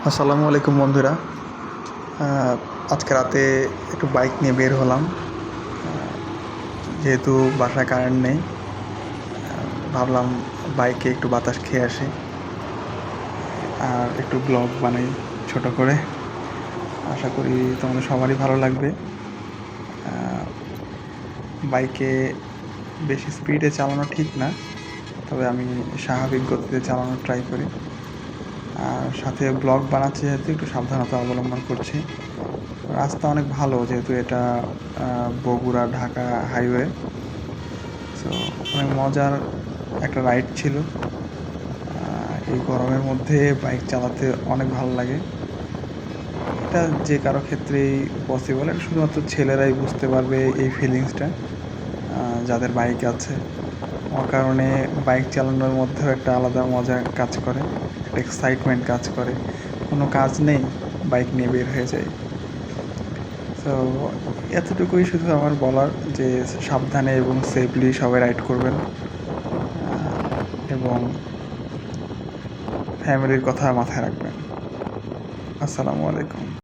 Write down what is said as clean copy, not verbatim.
আসসালামু আলাইকুম বন্ধুরা। আজকে রাতে একটু বাইক নিয়ে বের হলাম। যেহেতু বাসায় কারেন্ট নেই, ভাবলাম বাইকে একটু বাতাস খেয়ে আসি আর একটু ব্লগ বানাই ছোট করে। আশা করি তোমাদের সবারই ভালো লাগবে। বাইকে বেশি স্পিডে চালানো ঠিক না, তবে আমি স্বাভাবিক গতিতে চালানোর ট্রাই করি। আর সাথে ব্লগ বানাচ্ছি যেহেতু একটু সাবধানতা অবলম্বন করছি। রাস্তা অনেক ভালো, যেহেতু এটা বগুড়া ঢাকা হাইওয়ে। সো অনেক মজার একটা রাইড ছিল। এই গরমের মধ্যে বাইক চালাতে অনেক ভালো লাগে। এটা যে কারো ক্ষেত্রেই পসিবল, এটা শুধুমাত্র ছেলেরাই বুঝতে পারবে এই ফিলিংসটা, যাদের বাইক আছে। কারণে বাইক চালানোর মধ্যেও একটা আলাদা মজা কাজ করে, একটা এক্সাইটমেন্ট কাজ করে। কোনো কাজ নেই, বাইক নিয়ে বের হয়ে যায়। তো এতটুকুই শুধু আমার বলার, যে সাবধানে এবং সেফলি সবাই রাইড করবেন, এবং ফ্যামিলির কথা মাথায় রাখবেন। আসসালামু আলাইকুম।